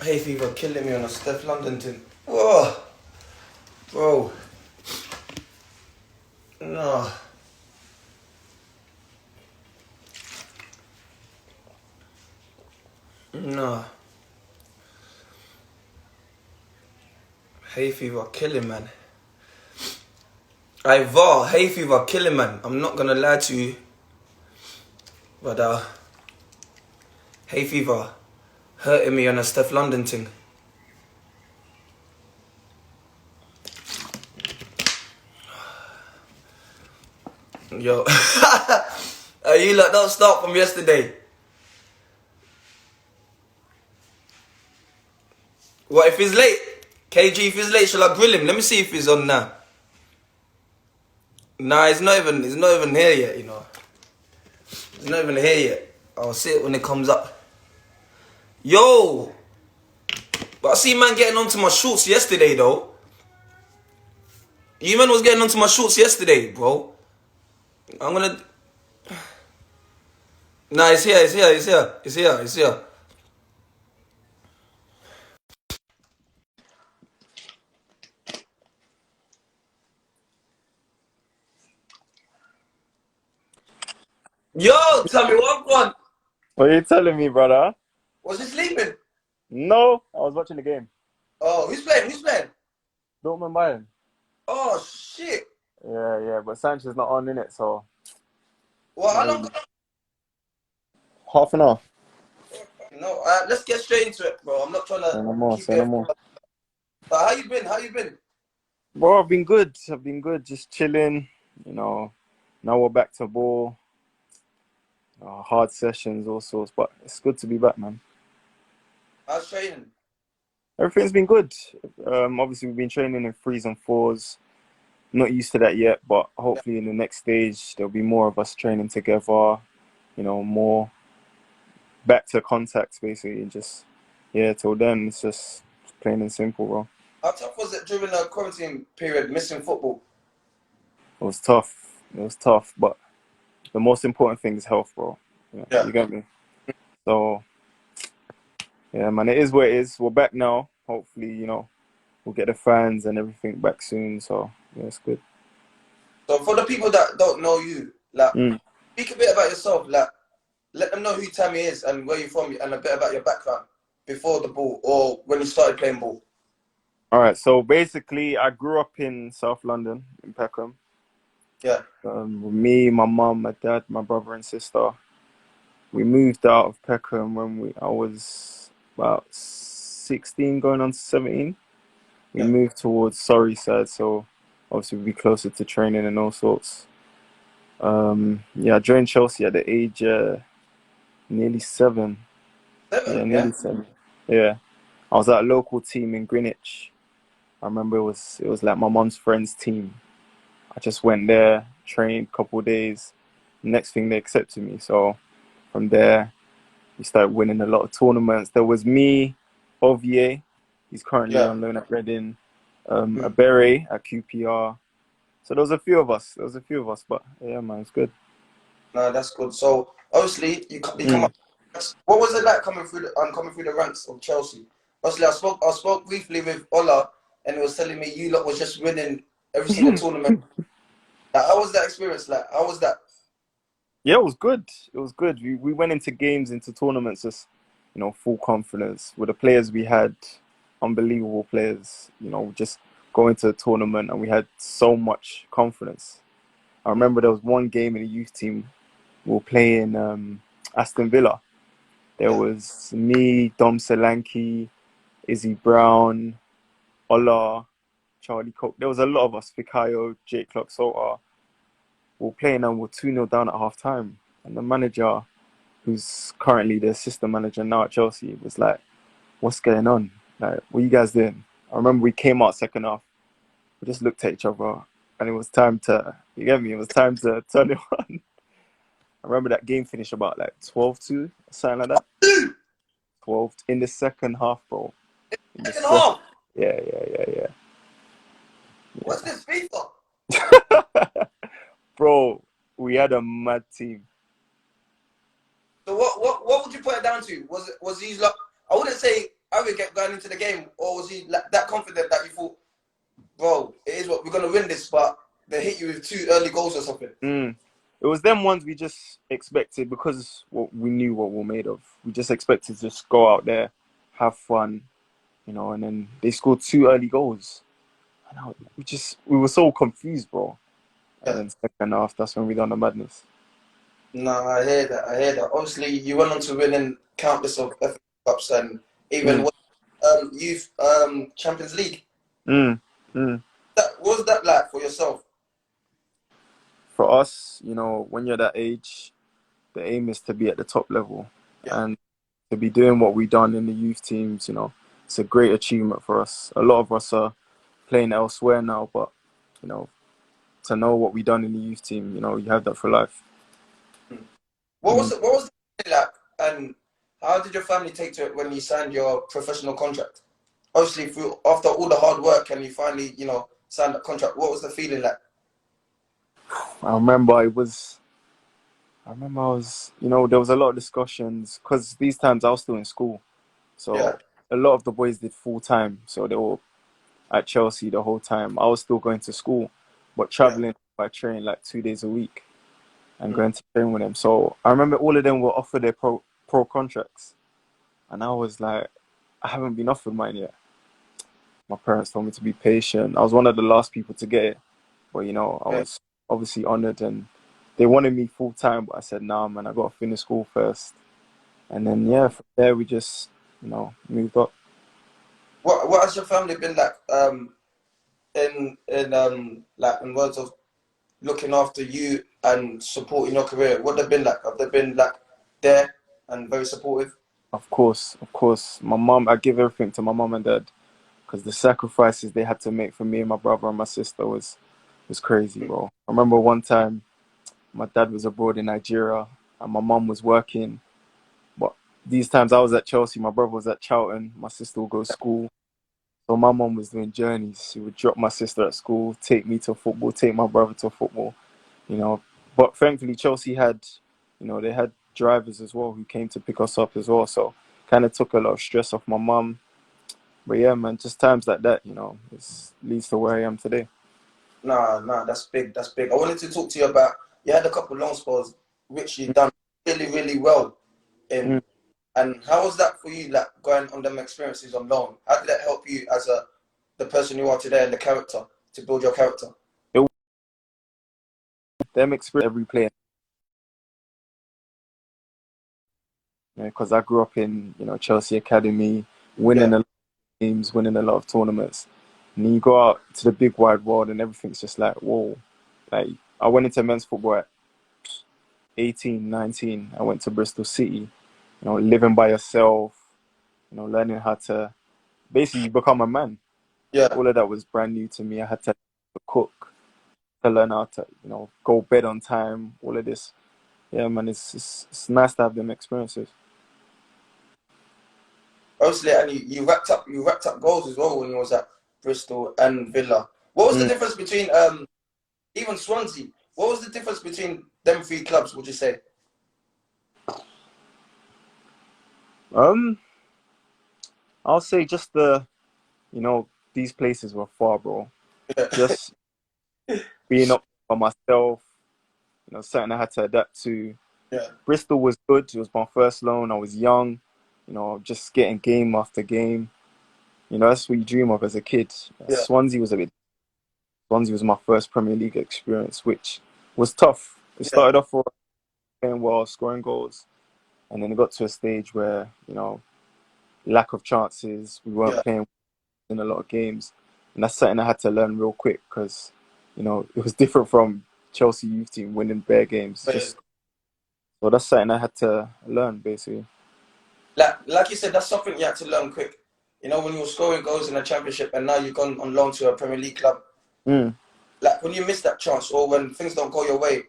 Hay fever killing me on a Steph London thing. Whoa, bro. No, no. Hay fever killing, man. Hay fever killing, man. I'm not gonna lie to you, but hay fever hurting me on a Steph London thing. Yo, you lot don't stop from yesterday. What if he's late? KG, if he's late, shall I grill him? Let me see if he's on now. Nah, he's not even here yet, you know. He's not even here yet. I'll see it when it comes up. Yo! But I see man getting onto my shorts yesterday, though. You man was getting onto my shorts yesterday, bro. I'm gonna... Nah, it's here. Yo, tell me what one. What are you telling me, brother? Was he sleeping? No, I was watching the game. Oh, who's playing? Dortmund Bayern. Oh, shit. Yeah, but Sancho's not on in it, so Well, how long... maybe half an hour. No, let's get straight into it, bro. I'm not trying Say to no more, keep say no it. more. But how you been? Bro, I've been good. Just chilling. You know, now we're back to ball. Hard sessions, all sorts. But it's good to be back, man. How's training? Everything's been good. Obviously we've been training in threes and fours. Not used to that yet, but hopefully in the next stage there'll be more of us training together. You know, more back to contact basically. Just till then it's just plain and simple, bro. How tough was it during the quarantine period, missing football? It was tough. But the most important thing is health, bro. Yeah, Yeah. you get me? So yeah, man, it is what it is. We're back now. Hopefully, we'll get the fans and everything back soon. So yeah, it's good. So for the people that don't know you, like, Mm. speak a bit about yourself. Like, let them know who Tammy is and where you're from and a bit about your background before the ball or when you started playing ball. All right. So basically, I grew up in South London, in Peckham. Yeah. With me, my mum, my dad, my brother and sister. We moved out of Peckham when I was about 16, going on to 17. We Yeah. moved towards Surrey side, so obviously we'd be closer to training and all sorts. I joined Chelsea at the age nearly 7. Yeah, 7, yeah? nearly 7. Yeah, I was at a local team in Greenwich. I remember it was like my mum's friend's team. I just went there, trained a couple of days. Next thing they accepted me, so from there we started winning a lot of tournaments. There was me, Ovier, he's currently Yeah. on loan at Reading, Mm. Abere at QPR. So there was a few of us. But yeah, man, it's good. No, that's good. So obviously you become Mm. a... What was it like coming through the ranks of Chelsea? Obviously, I spoke briefly with Ola, and he was telling me you lot was just winning every single tournament. Like, how was that experience? Like, how was that? Yeah, it was good. It was good. We went into games, into tournaments, just full confidence with the players we had. Unbelievable players. Just going to the tournament and we had so much confidence. I remember there was one game in the youth team. We were playing Aston Villa. There Yeah. was me, Dom Solanke, Izzy Brown, Ola, Charlie Coke. There was a lot of us. Fikayo, Jake Clark Sota. We were playing and we were 2-0 down at half time. And the manager, who's currently the assistant manager now at Chelsea, was like, "What's going on? Like, what are you guys doing?" I remember we came out second half. We just looked at each other and it was time to, you get me? It was time to turn it on. I remember that game finished about like 12-2, something like that. 12 in the second half, bro. In the Second second. half. Yeah. What's this FIFA? Bro, we had a mad team. So what would you put it down to? Was these like, I wouldn't say arrogant going into the game, or was he like that confident that you thought, bro, it is what we're gonna win this, but they hit you with 2 early goals or something? Mm. It was them ones we just expected because what we knew what we're made of. We just expected to just go out there, have fun, and then they scored 2 early goals. And we were so confused, bro. And Yeah. then second half, that's when we done the madness. No, I hear that. I hear that. Obviously, you went on to winning countless of FA Cups and even Mm. youth Champions League. Mm. Mm. What was that like for yourself? For us, when you're that age, the aim is to be at the top level Yeah. and to be doing what we done in the youth teams. It's a great achievement for us. A lot of us are playing elsewhere now, but you know, to know what we done in the youth team, you have that for life. Hmm. What was Mm. it? What was it like? And how did your family take to it when you signed your professional contract? Obviously, after all the hard work and you finally, signed that contract, what was the feeling like? I remember I was, there was a lot of discussions because these times I was still in school. Yeah. So a lot of the boys did full time. So they were at Chelsea the whole time. I was still going to school, but Yeah. traveling by train like 2 days a week and Mm. going to train with them. So I remember all of them were offered their pro contracts. And I was like, I haven't been offered mine yet. My parents told me to be patient. I was one of the last people to get it. But I Yeah. was obviously honored and they wanted me full time, but I said, nah man, I gotta finish school first. And then yeah, from there we just, moved up. What has your family been like? In words of looking after you and supporting your career, what they've been like? Have they been like there and very supportive? Of course, of course. My mom, I give everything to my mom and dad because the sacrifices they had to make for me and my brother and my sister was crazy, Mm. bro. I remember one time my dad was abroad in Nigeria and my mom was working. But these times I was at Chelsea, my brother was at Charlton, my sister would go to school. So my mom was doing journeys. She would drop my sister at school, take me to football, take my brother to football, you know. But thankfully Chelsea had, they had drivers as well who came to pick us up as well. So kind of took a lot of stress off my mum. But yeah, man, just times like that, it leads to where I am today. Nah, that's big. That's big. I wanted to talk to you about you had a couple long spells which you done really, really well in. Mm. And how was that for you, like going on them experiences on loan? How did that help you as the person you are today and the character to build your character? It, them experience every player, because I grew up in, Chelsea Academy, winning Yeah, a lot of games, winning a lot of tournaments. And then you go out to the big wide world and everything's just like, whoa. Like, I went into men's football at 18, 19. I went to Bristol City, living by yourself, learning how to basically become a man. yeah. All of that was brand new to me. I had to cook, to learn how to, go bed on time, all of this. Yeah, man, it's nice to have them experiences. Obviously, and you racked up goals as well when you was at Bristol and Villa. What was the Mm. difference between even Swansea? What was the difference between them 3 clubs? Would you say? Um, I'll say just these places were far, bro. Yeah, Just being up by myself, something I had to adapt to. yeah, Bristol was good. It was my first loan. I was young, just getting game after game. That's what you dream of as a kid. yeah, Swansea was my first Premier League experience, which was tough. It yeah, started off for playing well, scoring goals, and then it got to a stage where, lack of chances, we weren't yeah, playing in a lot of games. And that's something I had to learn real quick because, it was different from Chelsea youth team winning bare games. yeah. Just so that's something I had to learn basically. Like you said, that's something you had to learn quick. When you're scoring goals in a championship and now you've gone on loan to a Premier League club, Mm. like when you miss that chance or when things don't go your way,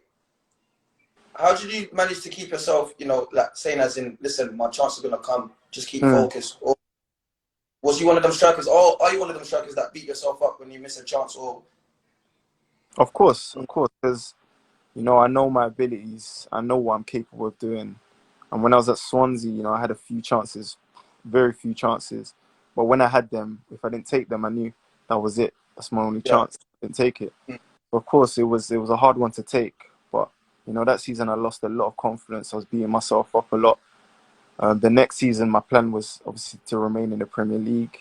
how did you manage to keep yourself, like saying as in, listen, my chance is gonna come, just keep Mm. focused? Or was you one of them strikers, or are you one of them strikers that beat yourself up when you miss a chance? Or Of course, because I know my abilities, I know what I'm capable of doing. And when I was at Swansea, I had a few chances, very few chances. But when I had them, if I didn't take them, I knew that was it. That's my only Yeah. chance. I didn't take it. Mm. Of course, it was a hard one to take. But that season I lost a lot of confidence. I was beating myself up a lot. The next season, my plan was obviously to remain in the Premier League,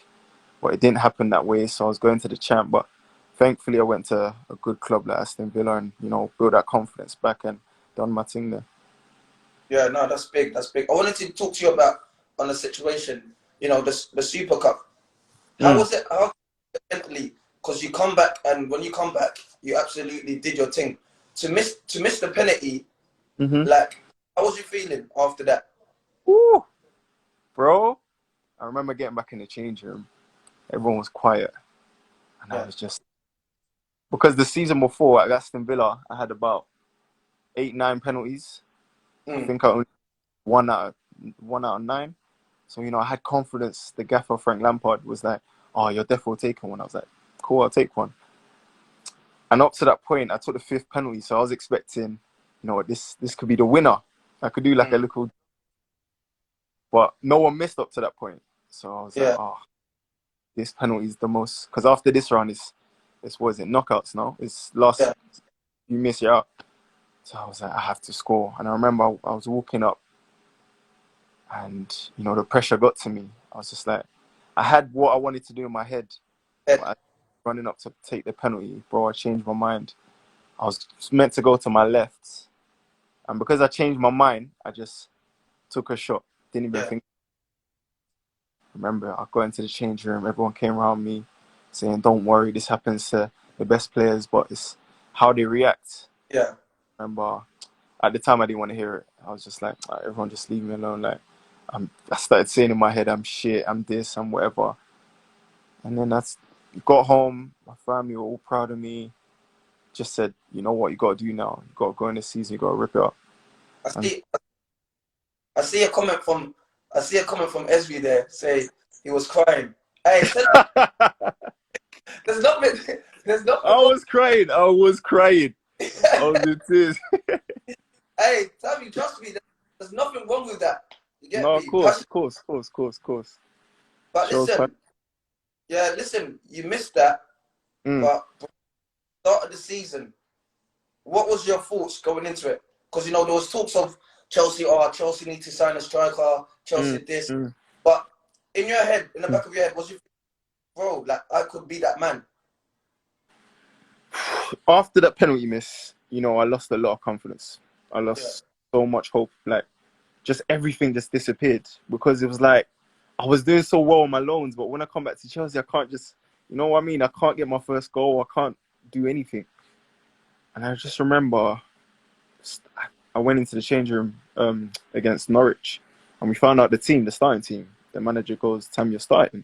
but it didn't happen that way. So I was going to the champ, but thankfully I went to a good club like Aston Villa and build that confidence back and done my thing there. Yeah, no, that's big. That's big. I wanted to talk to you about on the situation. The Super Cup. How Mm. was it? How mentally? Because you come back, and when you come back, you absolutely did your thing. To miss the penalty, Mm-hmm. like, how was you feeling after that? Woo, bro! I remember getting back in the change room. Everyone was quiet, and I Yeah. was just because the season before at Aston Villa, I had about 8, 9 penalties. I Mm. think I only one out of 9. So I had confidence. The gaffer Frank Lampard was like, "Oh, you're definitely taking one." I was like, "Cool, I'll take one." And up to that point, I took the 5th penalty, so I was expecting, this could be the winner. I could do like a Mm. little, but no one missed up to that point. So I was like, Yeah. "Oh, this penalty is the most." Because after this round, it's what is it? Knockouts now. It's last. Yeah. You miss, you're out. So I was like, I have to score. And I remember I was walking up, and the pressure got to me. I was just like, I had what I wanted to do in my head, but Head. running up to take the penalty, bro, I changed my mind. I was meant to go to my left, and because I changed my mind, I just took a shot. Didn't even Yeah. think. Remember, I got into the change room. Everyone came around me, saying, "Don't worry, this happens to the best players, but it's how they react." Yeah. Remember, at the time, I didn't want to hear it. I was just like, "All right, everyone, just leave me alone." Like, I started saying in my head, "I'm shit. I'm this. I'm whatever." And then got home. My family were all proud of me. Just said, "You know what? You got to do now. You got to go in this season. You got to rip it up." I And see. I see a comment from. I see a comment from Esri there. Say he was crying. Hey, there's nothing. There's nothing I wrong. was crying. I was crying. I was in tears. Hey, Tammy, trust me. There's nothing wrong with that. You get No, of me? course, Passion. of course, of course, of course, of course. But Shows passion. listen, yeah, listen. You missed that. Mm. But start of the season, what was your thoughts going into it? Because there was talks of Chelsea. Oh, Chelsea need to sign a striker. Chelsea Mm. this. Mm. But in your head, in the Mm. back of your head, was you, bro? Like I could be that man. After that penalty miss, I lost a lot of confidence. I Yeah. lost so much hope. Like, just everything just disappeared because it was like I was doing so well on my loans, but when I come back to Chelsea, I can't just, you know what I mean? I can't get my first goal. I can't do anything. And I just remember I went into the change room against Norwich, and we found out the starting team. The manager goes, "Tam, you're starting."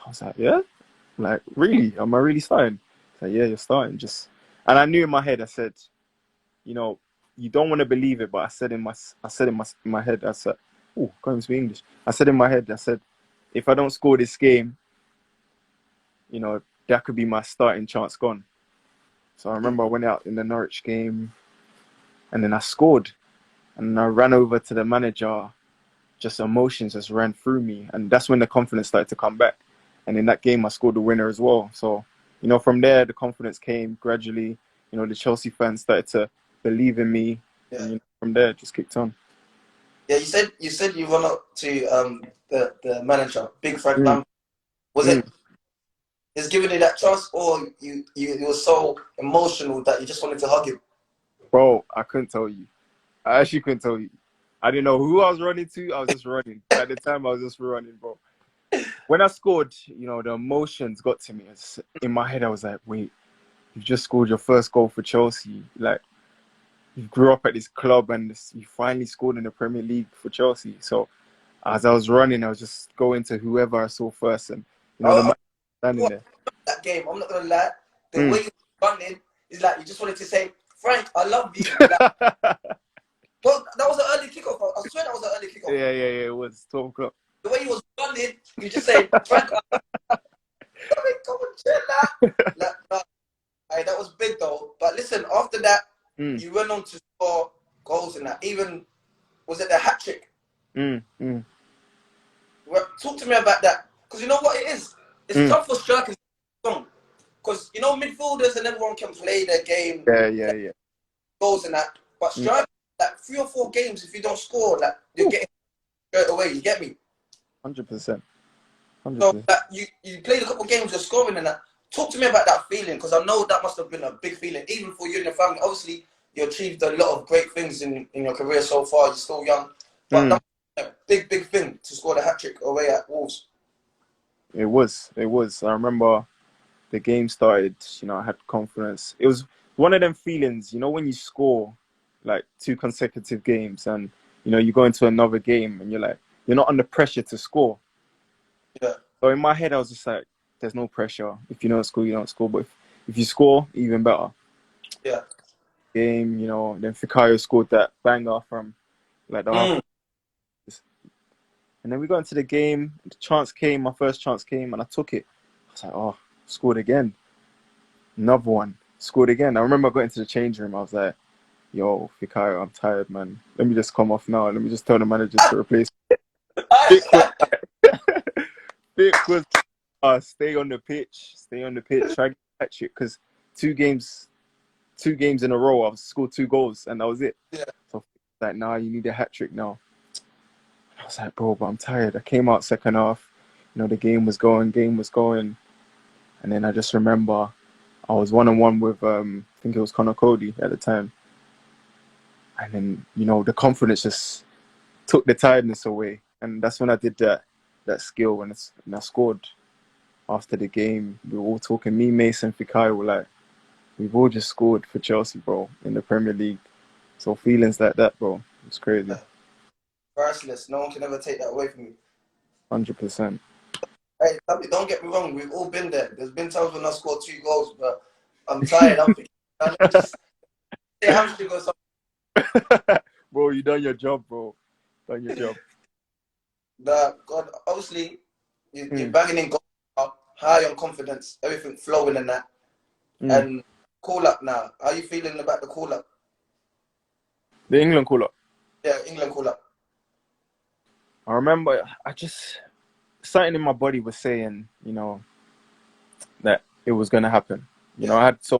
I was like, "Yeah? Like, really? Am I really starting?" He's like, "Yeah, you're starting." And I knew in my head, I said, you know, you don't want to believe it, but I said in my head, I said, "Oh, can't even speak English." I said in my head, I said, if I don't score this game, that could be my starting chance gone. So I remember I went out in the Norwich game, and then I scored, and I ran over to the manager. Just emotions just ran through me, and that's when the confidence started to come back. And in that game, I scored the winner as well. So, from there, the confidence came gradually. The Chelsea fans started to believe in me, Yeah. and from there, it just kicked on. Yeah. You said you run up to the manager, Big Frank Mm, Lampard. Was mm. it is giving you that trust, or you were so emotional that you just wanted to hug him? Bro, I couldn't tell you. I actually couldn't tell you. I didn't know who I was running to. I was just running. At the time, I was just running, bro. When I scored, the emotions got to me. In my head, I was like, wait, you just scored your first goal for Chelsea. Like, you grew up at this club and you finally scored in the Premier League for Chelsea. So as I was running, I was just going to whoever I saw first. And, the I, man standing there. that game. I'm not gonna lie. The way Mm. you were running is like you just wanted to say, Frank, I love you. Like, well, that was an early kickoff. I swear that was an early kickoff. Yeah, yeah, yeah. It was 12 o'clock. The way he was running, you just saying, Frank, come on, chill out. Like, hey, that was big though. But listen, after that, Mm, you went on to score goals in that. Even was it the hat trick? mm, mm. Talk to me about that. because you know what it is. It's Mm. tough for strikers, because you know midfielders and everyone can play their game, Yeah. goals and that. But Mm. strikers, like 3 or 4 games, if you don't score, like you're Ooh, getting straight away. You get me? 100%. So 100%. like you played a couple games, you're scoring and that. Talk to me about that feeling, because I know that must have been a big feeling, even for you and your family. Obviously, you achieved a lot of great things in your career so far. You're still young, but Mm. that was a big thing to score the hat trick away at Wolves. It was. It was. I remember the game started, I had confidence. It was one of them feelings, when you score like 2 consecutive games and, you go into another game and you're not under pressure to score. Yeah, So in my head, I was just like, there's no pressure. If you don't score, you don't score. But if you score, even better. yeah. Game, then Fikayo scored that banger from like the half. Mm. And then we got into the game. The chance came, my first chance came, and I took it. I was like, oh, scored again. Another one. Scored again. I remember I got into the change room. I was like, yo, Fikayo, I'm tired, man. Let me just come off now. Let me just tell the manager to replace me. Vic was, Vic was stay on the pitch. Stay on the pitch. Try to get that shit. Because two games in a row, I've scored 2 goals, and that was it. Yeah. So, like, nah, you need a hat trick now. I was like, bro, but I'm tired. I came out second half. The game was going. And then I just remember I was 1-on-1 with, I think it was Connor Cody at the time. And then, the confidence just took the tiredness away. And that's when I did that skill and I scored after the game. We were all talking. Me, Mason, Fikayo were like, we've all just scored for Chelsea, bro, in the Premier League. So feelings like that, bro, it's crazy. Priceless. No one can ever take that away from you. 100%. Hey, don't get me wrong. We've all been there. There's been times when I scored 2 goals, but I'm tired. I'm thinking, let me just say hamstring or something. Bro, you done your job, bro. Done your job. God, obviously, you're Mm, banging in goals, high on confidence, everything flowing in that. mm. And call up now. How are you feeling about the call up? The England call up. Yeah, England call up. I remember something in my body was saying, that it was going to happen. Yeah, I had so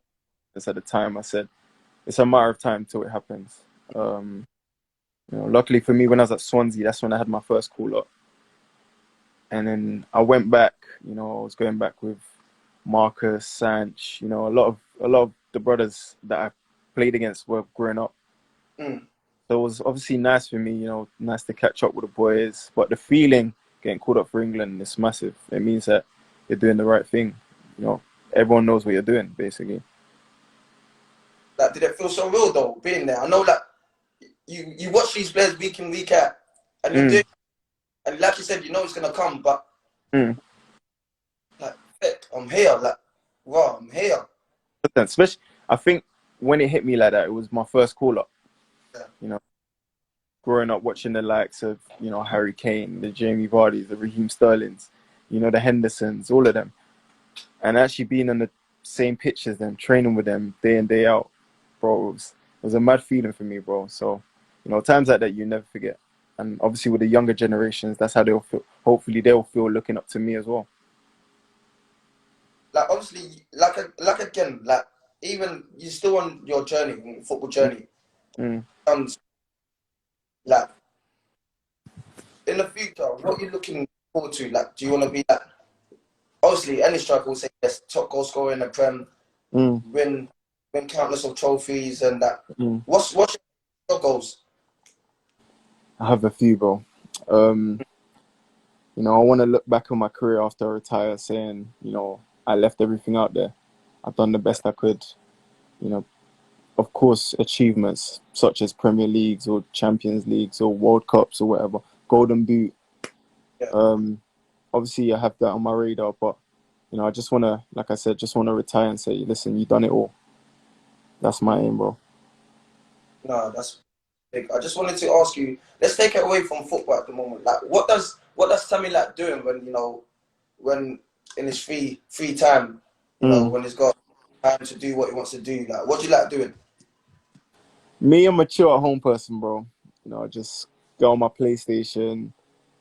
this at the time. I said, it's a matter of time till it happens. Um, luckily for me, when I was at Swansea, that's when I had my first call up. And then I went back, I was going back with Marcus, Sanch, a lot of the brothers that I played against were growing up. mm, So it was obviously nice for me, nice to catch up with the boys. But the feeling getting called up for England is massive. It means that you're doing the right thing. Everyone knows what you're doing, basically. like, did it feel so real though, being there? I know that you watch these players week in, week out, and you're Mm, doing, and like you said, you know it's gonna come, but mm. like, heck, I'm here, like, wow, I'm here. Especially, I think when it hit me like that, it was my first call up. Yeah. You know, growing up watching the likes of Harry Kane, the Jamie Vardys, the Raheem Sterlings, the Hendersons, all of them, and actually being on the same pitch as them, training with them day in day out, bro. It was a mad feeling for me, bro. So, times like that you never forget. And obviously with the younger generations, that's how they'll feel. Hopefully they'll feel looking up to me as well. Like obviously, like again, like even you're still on your journey, football Mm, journey. mm. Like in the future, what are you looking forward to? Like, do you want to be like, obviously any striker will say yes, top goal scorer in the Prem, Mm, win countless of trophies and that. mm. What's your goals? I have a few, bro. Um, I want to look back on my career after I retire saying, I left everything out there. I've done the best I could. You know, of course, achievements such as Premier Leagues or Champions Leagues or World Cups or whatever, Golden Boot. Yeah, Um, obviously, I have that on my radar, but, I just want to, like I said, just want to retire and say, listen, you've done it all. That's my aim, bro. no, that's big. I just wanted to ask you. Let's take it away from football at the moment. Like, what does Tammy like doing when when in his free time, Mm. when he's got time to do what he wants to do? Like, what do you like doing? Me, I'm a chill at home person, bro. I just go on my PlayStation,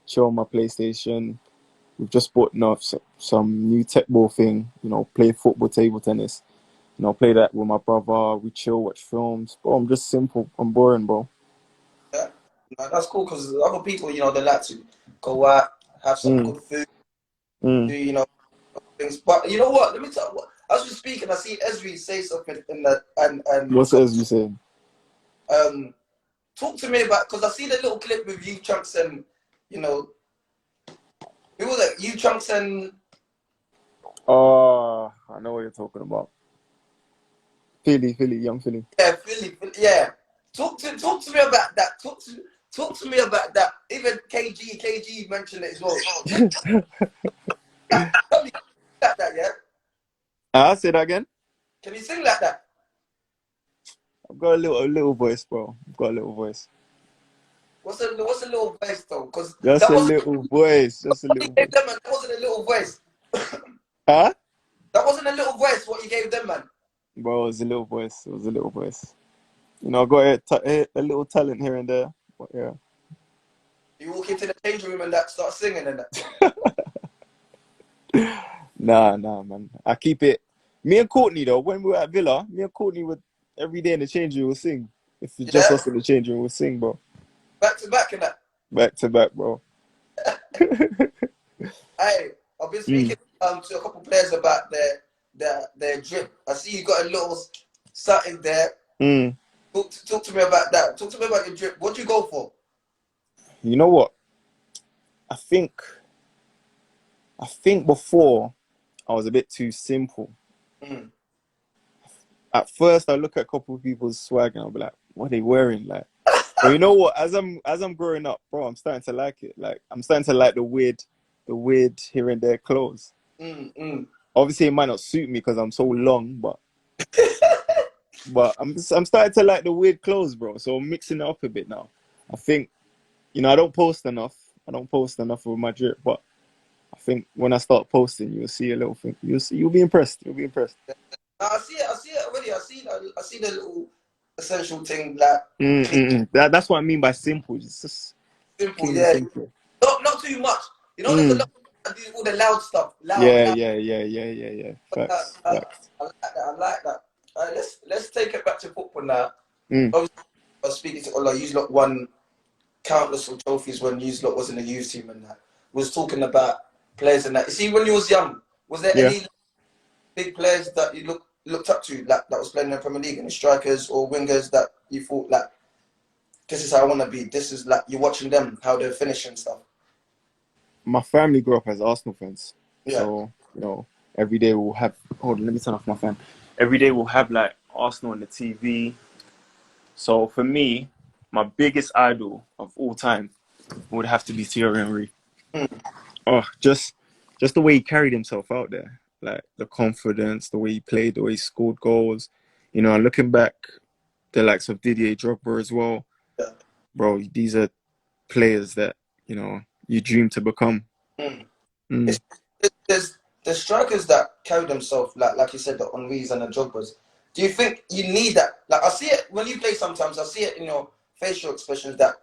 chill on my PlayStation, we've just bought some new tech ball thing. Play football, table tennis. Play that with my brother. We chill, watch films. Bro, I'm just simple. I'm boring, bro. Yeah, no, that's cool because other people, they like to go out, have some Mm, good food, mm. do things. But you know what? Let me tell you what. As we speak, and I see Esri say something in the and What's it as you saying? um talk to me about because I see the little clip with you chunks and you know who was it? You chunks and Oh, I know what you're talking about. Philly, young Philly. yeah, Philly, yeah. Talk to me about that. Talk to me about that. Even KG mentioned it as well. Tell me like that, yeah. I say that again. Can you sing like that? I've got a little voice, bro. I've got a little voice. What's a little voice though? Because Just that a wasn't little voice. Just a what you little gave voice. them, man. That wasn't a little voice. Huh? That wasn't a little voice. What you gave them, man. Bro, it was a little voice. It was a little voice. I got a little talent here and there. But yeah. You walk into the changing room and that start singing and that. Nah, man. I keep it. Me and Courtney though, when we were at Villa, me and Courtney would every day in the change room we'll sing. If it's just Yeah, us in the change room, we'll sing, bro. back to back and that. Back to back, bro. Hey, I've been Mm, speaking to a couple players about their drip. I see you got a little something there. mm. Talk to me about that. Talk to me about your drip. What do you go for? You know what? I think before I was a bit too simple. Mm. At first, I look at a couple of people's swag and I'll be like, "What are they wearing?" Like, but you know what? As I'm growing up, bro, I'm starting to like it. Like, I'm starting to like the weird here and there clothes. Mm, mm. Obviously, it might not suit me because I'm so long, but I'm starting to like the weird clothes, bro. So I'm mixing it up a bit now. I think I don't post enough. I don't post enough with my drip, but I think when I start posting, you'll see a little thing. You'll be impressed. You'll be impressed. I see it. I see it already. I see the little essential thing like clean, That's what I mean by simple. It's just simple. clean and Yeah, simple. not too much. There's a lot Mm. that do all the loud stuff. Yeah, Loud. yeah, yeah, yeah, yeah, yeah. Facts, I facts. like that. I like that. Let's take it back to football now. Mm. Obviously, I was speaking to Ola. You lot won countless of trophies when you lot was in the youth team and that. We was talking about players and that. You see, when you was young, was there Yeah. any big players that you looked up to, like that was playing in the Premier League, any strikers or wingers that you thought like, this is how I want to be. This is like you're watching them how they're finishing stuff. My family grew up as Arsenal fans, Yeah. so every day we'll have. Hold on, let me turn off my fan. Every day we'll have like Arsenal on the TV. So for me, my biggest idol of all time would have to be Thierry Henry. Mm. Oh, just the way he carried himself out there, like the confidence, the way he played, the way he scored goals. And looking back, the likes of Didier Drogba as well, Yeah. bro. These are players that you dream to become. Mm. Mm. It's, there's strikers that carry themselves like you said, the Henrys and the Jogbas. Do you think you need that? Like I see it when you play sometimes. I see it in your facial expressions that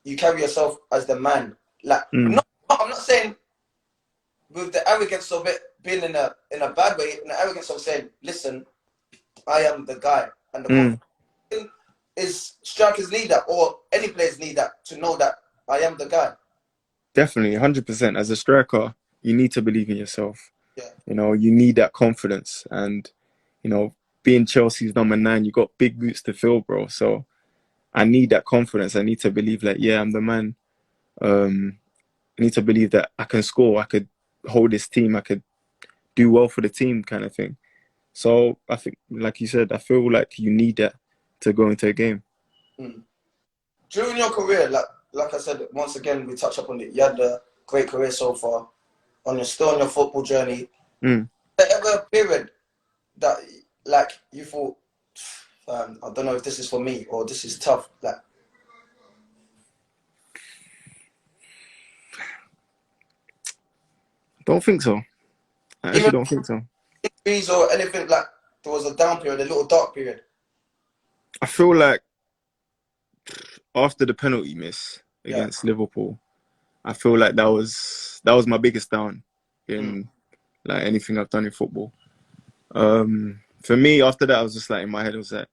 you carry yourself as the man. Like Mm. I'm not saying with the arrogance of it being in a bad way, in the arrogance of saying, listen, I am the guy, and the Mm. confidence is strikers need that, or any players need that to know that I am the guy. Definitely, 100%. As a striker, you need to believe in yourself. Yeah. You need that confidence, and being Chelsea's number 9, you got big boots to fill, bro. So I need that confidence. I need to believe that, yeah, I'm the man. I need to believe that I can score. I could hold this team. I could do well for the team, kind of thing. So I think, like you said, I feel like you need that to go into a game. Mm. During your career, like I said, once again we touch up on it. You had a great career so far. Still on your football journey. Mm. There ever a period that like you thought, I don't know if this is for me or this is tough. Like Don't think so. I actually even don't think so. injuries or anything like there was a down period, a little dark period. I feel like after the penalty miss Yeah. against Liverpool, I feel like that was my biggest down Mm. in like anything I've done in football. For me, after that, I was just like in my head, I was like,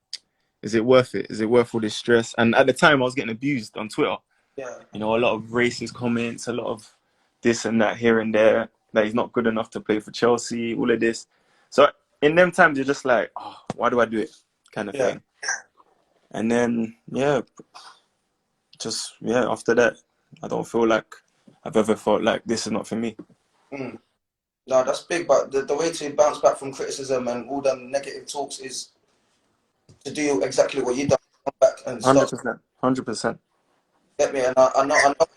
is it worth it? Is it worth all this stress? And at the time, I was getting abused on Twitter. Yeah, You know, a lot of racist comments, a lot of this and that here and there, that he's not good enough to play for Chelsea, all of this. So in them times, you're just like, oh, why do I do it? Kind of yeah. thing. And then, yeah, just, yeah, after that, I don't feel like I've ever felt like this is not for me. Mm. No, that's big. But the way to bounce back from criticism and all them negative talks is to do exactly what you done. Come back and start. 100%. 100%. Get me? And I know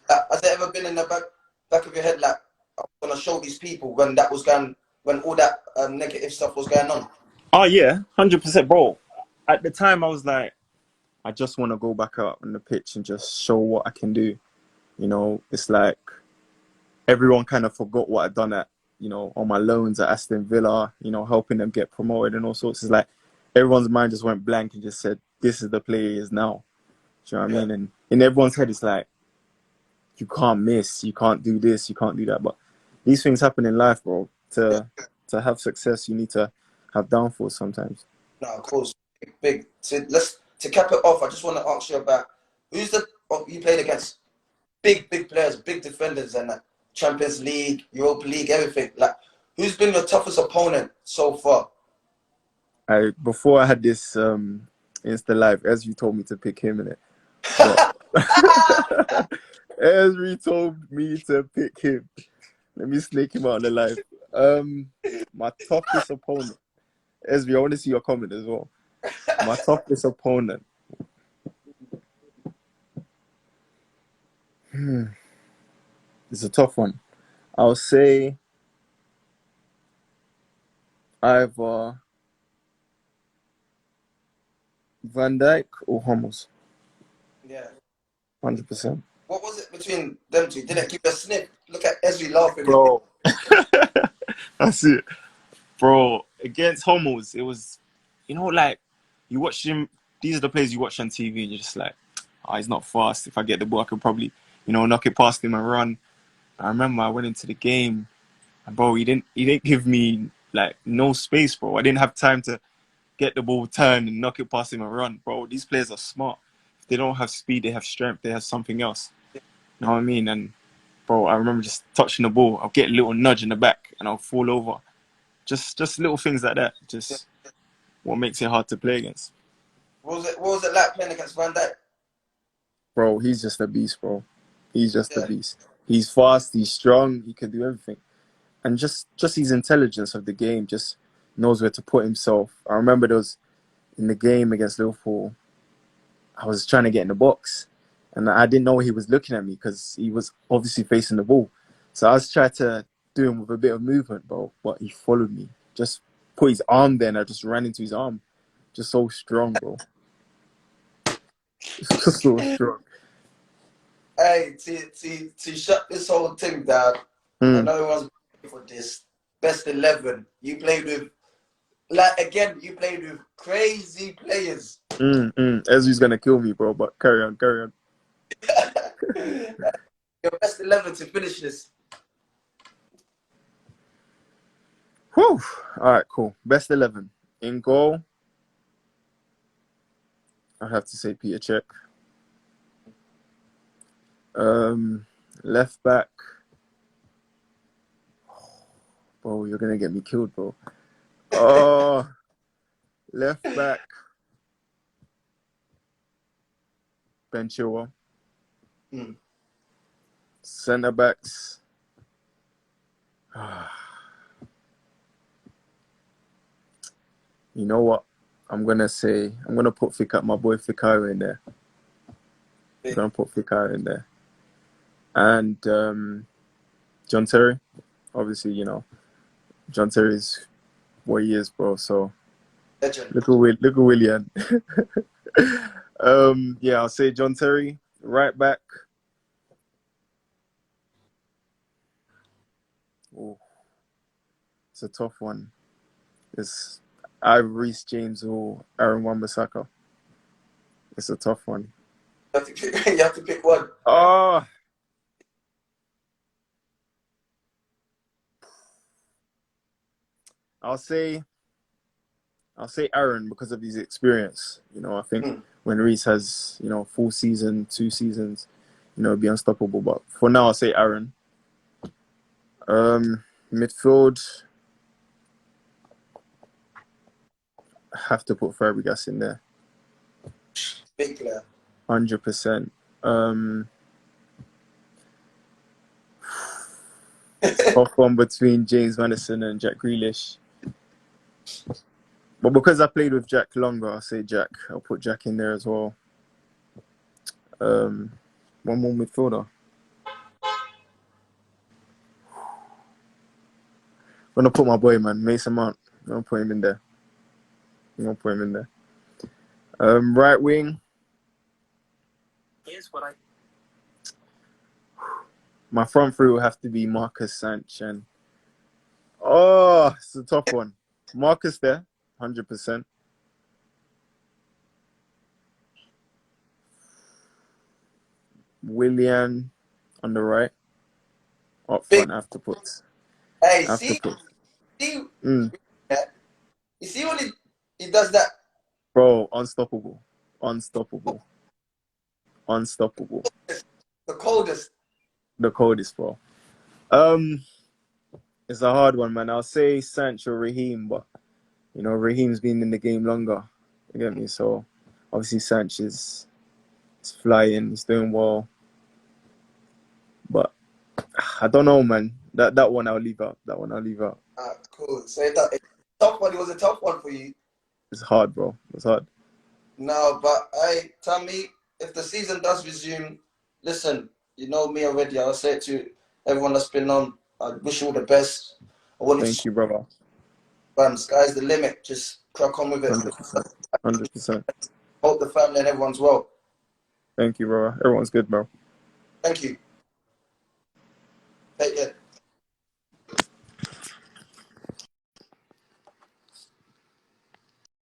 that. Has it ever been in the back of your head like I'm gonna show these people when that was going, when all that negative stuff was going on? Oh, yeah, 100%, bro. At the time, I was like, I just want to go back out on the pitch and just show what I can do. You know, it's like everyone kind of forgot what I'd done at, on my loans at Aston Villa, helping them get promoted and all sorts. It's like everyone's mind just went blank and just said, this is the player he is now. Do you know what I Yeah, mean? And in everyone's head, it's like, you can't miss, you can't do this, you can't do that. But these things happen in life, bro. yeah. To have success, you need to have downfalls sometimes. No, of course, big. To cap it off. I just want to ask you about who's the you played against big players, big defenders, and Champions League, Europa League, everything. Like, who's been your toughest opponent so far? Before I had this Insta live, Esri told me to pick him in it. But Esri told me to pick him. Let me snake him out on the live. My toughest opponent. Esri, I want to see your comment as well. My toughest opponent. It's a tough one. I'll say either Van Dijk or Hummels. Yeah. 100%. What was it between them two? Did it keep a snip? Look at Esri laughing. Bro. That's it. Bro, against Hummels, it was, like, you watch him, these are the players you watch on TV and you're just like, oh, he's not fast. If I get the ball, I could probably, knock it past him and run. I remember I went into the game and bro, he didn't give me like no space, bro. I didn't have time to get the ball, turn and knock it past him and run. Bro, these players are smart. If they don't have speed, they have strength, they have something else. You know what I mean? And bro, I remember just touching the ball. I'll get a little nudge in the back and I'll fall over. Just little things like that. Just what makes it hard to play against. What was it like playing against Van Dijk? Bro, he's just a beast, bro. He's just a Yeah, beast. He's fast, he's strong, he can do everything. And just his intelligence of the game, just knows where to put himself. I remember there was in the game against Liverpool, I was trying to get in the box and I didn't know he was looking at me because he was obviously facing the ball. So I was trying to do him with a bit of movement, bro, but he followed me. Just put his arm there and I just ran into his arm. Just so strong, bro. Just so strong. hey, to shut this whole thing down, I Mm, know everyone's waiting for this. Best 11. You played with, like, again, you played with crazy players. Ezri's gonna kill me, bro, but carry on, carry on. Your best 11 to finish this. Whew. All right, cool. Best 11. In goal, I have to say Peter Cech. Left back. Bro, you're gonna get me killed, bro. Oh, left back. Ben Chilwell. Mm. Centre backs. You know what? I'm gonna put my boy Fikayo in there. I'm gonna put Fikayo in there. And John Terry. Obviously, John Terry is what he is, bro. So Legend. look at Willian. Yeah, I'll say John Terry, right back. Oh, it's a tough one. It's either Reece James or Aaron Wan-Bissaka. It's a tough one. You have to pick one. Oh, I'll say Aaron because of his experience. You know, I think Mm. when Reese has, you know, full season, 2 seasons, you know, be unstoppable. But for now, I'll say Aaron. Midfield, have to put Fabregas in there, Big player. 100%. Tough one between James Madison and Jack Grealish. But because I played with Jack longer, I'll say Jack. I'll put Jack in there as well. One more midfielder. I'm gonna put my boy, man, Mason Mount. I'm gonna put him in there. Right wing. Here's what my front three will have to be Marcus Sanch and it's a tough one. Marcus there, 100%. Willian on the right. Up Big. front, I have to put. Hey, I have to see, put. see, Mm, you see when he does that. bro, unstoppable. Unstoppable. The coldest. The coldest, bro. Um, it's a hard one, man. I'll say Sancho Raheem, but you know, Raheem's been in the game longer. You get me? So obviously Sanchez is flying, he's doing well. But I don't know, man. That one I'll leave out. Cool. So that tough one. It was a tough one for you. It's hard, bro. It's hard. No, but Tammy, if the season does resume, listen, you know me already. I'll say it to everyone that's been on. I wish you all the best. I want you Thank to, you, brother. fam, sky's the limit. Just crack on with it. 100%. 100%. Hope the family and everyone's well. Thank you, brother. Everyone's good, bro. Thank you. Take care.